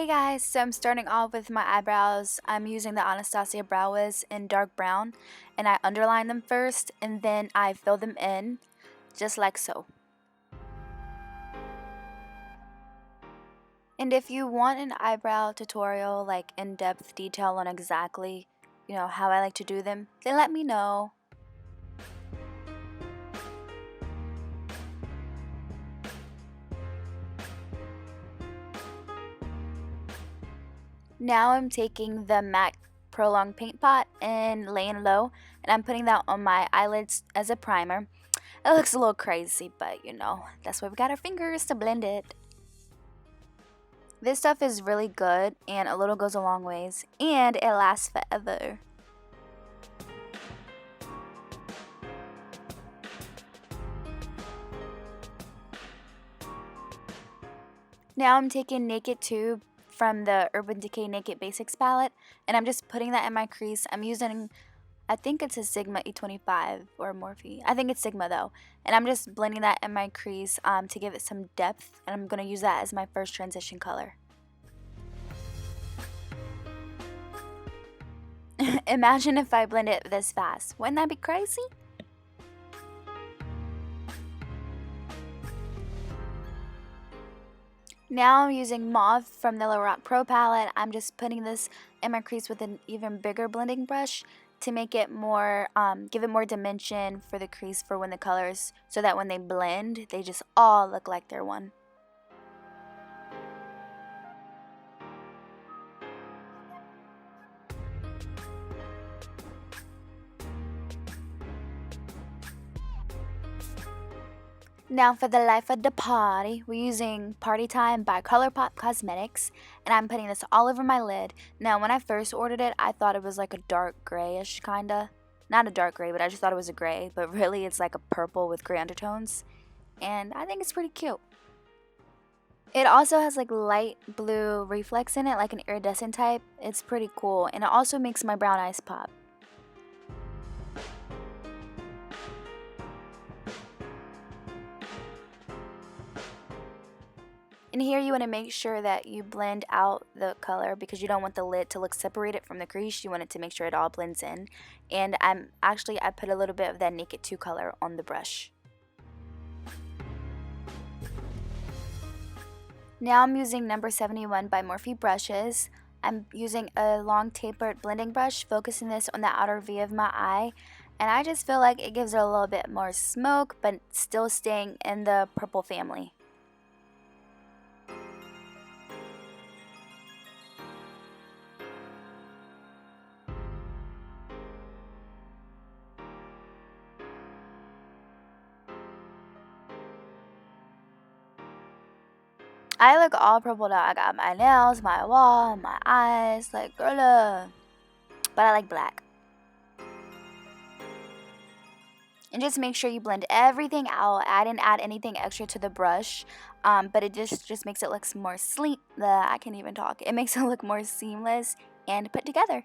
Guys, so I'm starting off with my eyebrows. I'm using the Anastasia Brow Wiz in dark brown, and I underline them first and then I fill them in just like so. And if you want an eyebrow tutorial, like in-depth detail on exactly, how I like to do them, then let me know. Now I'm taking the MAC Prolonged Paint Pot and laying low, and I'm putting that on my eyelids as a primer. It looks a little crazy, but that's why we got our fingers to blend it. This stuff is really good, and a little goes a long ways, and it lasts forever. Now I'm taking Naked Tube from the Urban Decay Naked Basics palette, and I'm just putting that in my crease. I'm using, I think it's a Sigma E25 or Morphe. I think it's Sigma though. And I'm just blending that in my crease to give it some depth, and I'm going to use that as my first transition color. Imagine if I blend it this fast. Wouldn't that be crazy? Now I'm using Mauve from the Lorac Pro palette. I'm just putting this in my crease with an even bigger blending brush to make it more, give it more dimension for the crease for when the colors, so that when they blend, they just all look like they're one. Now for the life of the party, we're using Party Time by ColourPop Cosmetics, and I'm putting this all over my lid. Now when I first ordered it, I thought it was like a dark grayish kinda. Not a dark gray, but I just thought it was a gray, but really it's like a purple with gray undertones, and I think it's pretty cute. It also has like light blue reflex in it, like an iridescent type. It's pretty cool, and it also makes my brown eyes pop. And here you want to make sure that you blend out the color because you don't want the lid to look separated from the crease. You want it to make sure it all blends in. And I put a little bit of that Naked 2 color on the brush. Now I'm using number 71 by Morphe brushes. I'm using a long tapered blending brush, focusing this on the outer V of my eye. And I just feel like it gives it a little bit more smoke, but still staying in the purple family. I look all purpled out. I got my nails, my wall, my eyes, like girl. But I like black. And just make sure you blend everything out. I didn't add anything extra to the brush, but it just makes it look more sleek. I can't even talk. It makes it look more seamless and put together.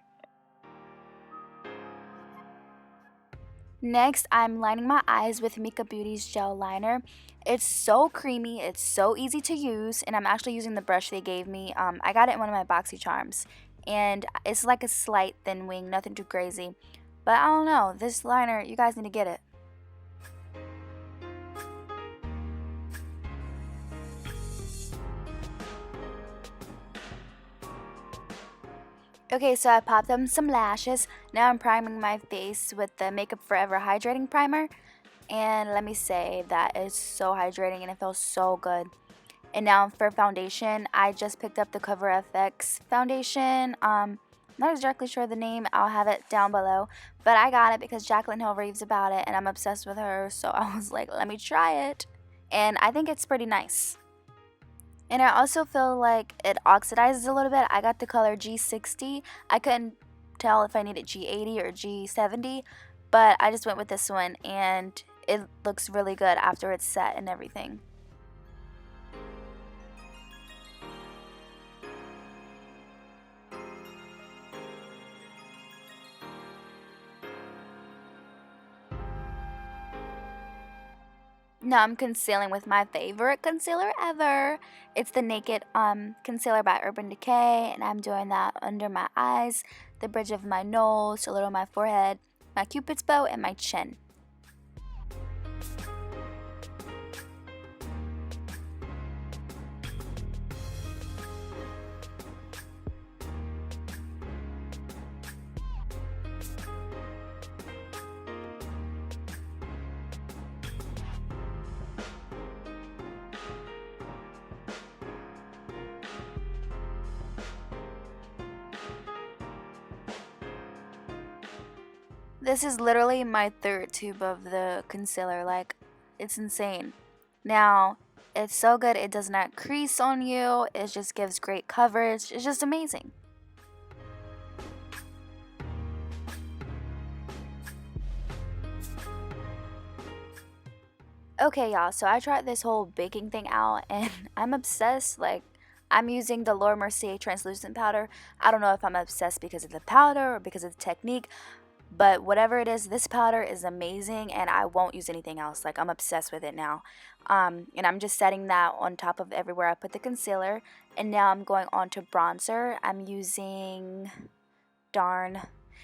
Next, I'm lining my eyes with Mika Beauty's gel liner. It's so creamy, it's so easy to use, and I'm actually using the brush they gave me. I got it in one of my boxy charms, and it's like a slight thin wing, nothing too crazy. But I don't know, this liner, you guys need to get it. Okay, so I popped on some lashes. Now I'm priming my face with the Makeup Forever Hydrating Primer. And let me say that it's so hydrating and it feels so good. And now for foundation, I just picked up the Cover FX foundation. Not exactly sure the name. I'll have it down below. But I got it because Jaclyn Hill raves about it and I'm obsessed with her. So I was like, let me try it. And I think it's pretty nice. And I also feel like it oxidizes a little bit. I got the color G60. I couldn't tell if I needed G80 or G70, but I just went with this one and it looks really good after it's set and everything. Now I'm concealing with my favorite concealer ever. It's the Naked concealer by Urban Decay, and I'm doing that under my eyes, the bridge of my nose, a little of my forehead, my cupid's bow, and my chin. This is literally my third tube of the concealer, like, it's insane. Now, it's so good, it does not crease on you, it just gives great coverage, it's just amazing. Okay, y'all, so I tried this whole baking thing out, and I'm obsessed. Like, I'm using the Laura Mercier translucent powder. I don't know if I'm obsessed because of the powder or because of the technique, but whatever it is, this powder is amazing, and I won't use anything else. Like, I'm obsessed with it now. And I'm just setting that on top of everywhere I put the concealer. And now I'm going on to bronzer. I'm using, darn,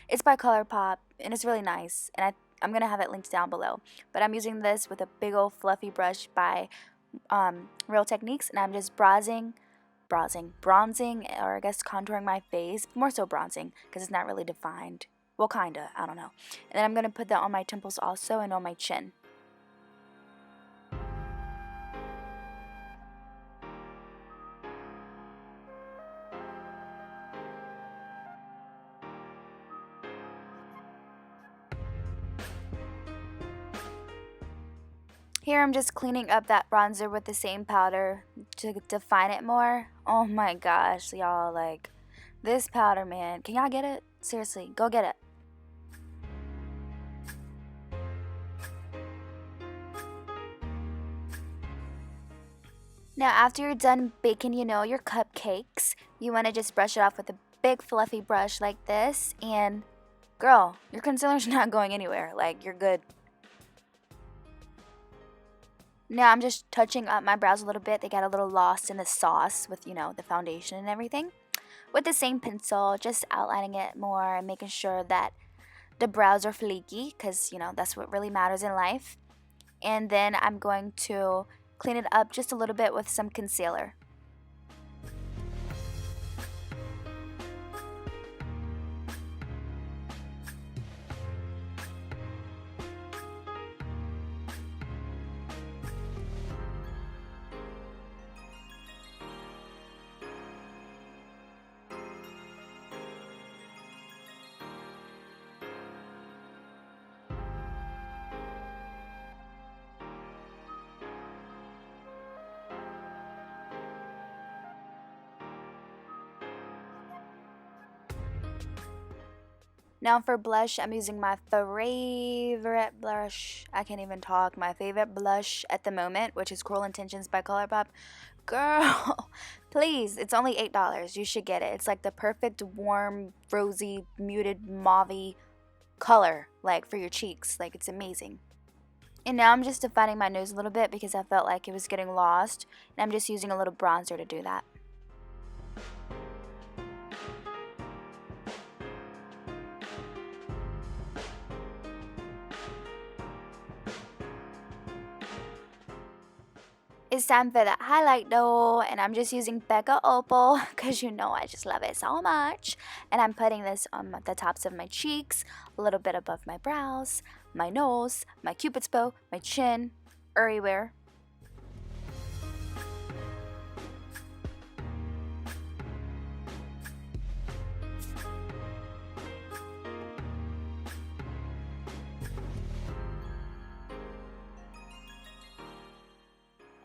it's by ColourPop, and it's really nice. And I'm going to have it linked down below. But I'm using this with a big old fluffy brush by Real Techniques, and I'm just bronzing, or I guess contouring my face. More so bronzing, because it's not really defined. Well, kinda, I don't know. And then I'm going to put that on my temples also and on my chin. Here I'm just cleaning up that bronzer with the same powder to define it more. Oh my gosh, y'all, like, this powder, man. Can y'all get it? Seriously, go get it. Now, after you're done baking, your cupcakes, you want to just brush it off with a big fluffy brush like this, and girl, your concealer's not going anywhere. Like, you're good. Now I'm just touching up my brows a little bit. They got a little lost in the sauce with, the foundation and everything. With the same pencil, just outlining it more and making sure that the brows are flaky, because, that's what really matters in life. And then I'm going to clean it up just a little bit with some concealer. Now for blush, I'm using my favorite blush. I can't even talk. My favorite blush at the moment, which is Cruel Intentions by ColourPop. Girl, please, it's only $8. You should get it. It's like the perfect warm, rosy, muted, mauve color, like for your cheeks. Like, it's amazing. And now I'm just defining my nose a little bit because I felt like it was getting lost. And I'm just using a little bronzer to do that. It's time for that highlight though, and I'm just using Becca Opal because I just love it so much. And I'm putting this on the tops of my cheeks, a little bit above my brows, my nose, my cupid's bow, my chin, everywhere.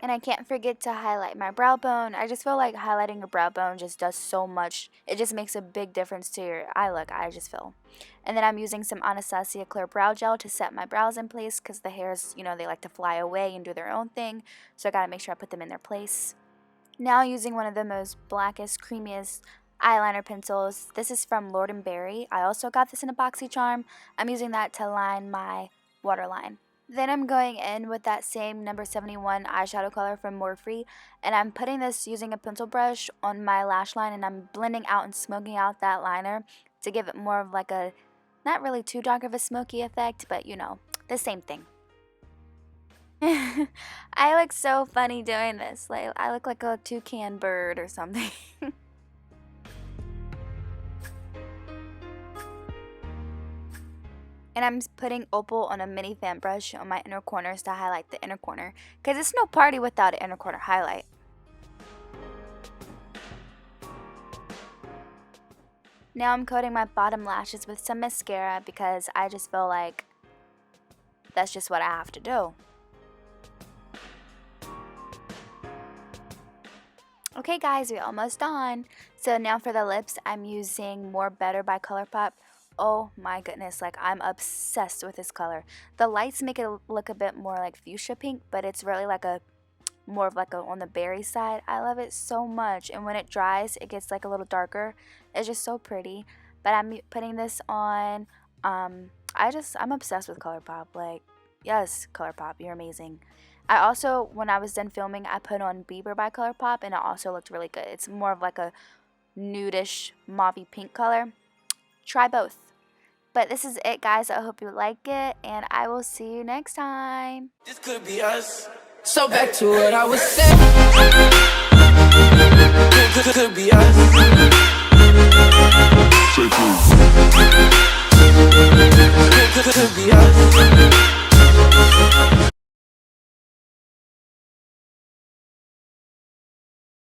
And I can't forget to highlight my brow bone. I just feel like highlighting your brow bone just does so much. It just makes a big difference to your eye look, I just feel. And then I'm using some Anastasia Clear Brow Gel to set my brows in place because the hairs, they like to fly away and do their own thing. So I gotta make sure I put them in their place. Now using one of the most blackest, creamiest eyeliner pencils. This is from Lord & Berry. I also got this in a BoxyCharm. I'm using that to line my waterline. Then I'm going in with that same number 71 eyeshadow color from Morphe, and I'm putting this using a pencil brush on my lash line, and I'm blending out and smoking out that liner to give it more of like a, not really too dark of a smoky effect, but you know, the same thing. I look so funny doing this. Like, I look like a toucan bird or something. And I'm putting Opal on a mini fan brush on my inner corners to highlight the inner corner, because it's no party without an inner corner highlight. Now I'm coating my bottom lashes with some mascara because I just feel like that's just what I have to do. Okay guys, we're almost done. So now for the lips, I'm using More Better by ColourPop. Oh my goodness, like I'm obsessed with this color. The lights make it look a bit more like fuchsia pink, but it's really like a more of like a on the berry side. I love it so much, and when it dries it gets like a little darker. It's just so pretty. But I'm putting this on. I'm obsessed with ColourPop. Like, yes, ColourPop, you're amazing. I also, when I was done filming, I put on Bieber by ColourPop, and it also looked really good. It's more of like a nudish mauvey pink color. Try both. But this is it, guys. I hope you like it, and I will see you next time. This could be us. So back to what I was saying. Could be us. Could be us.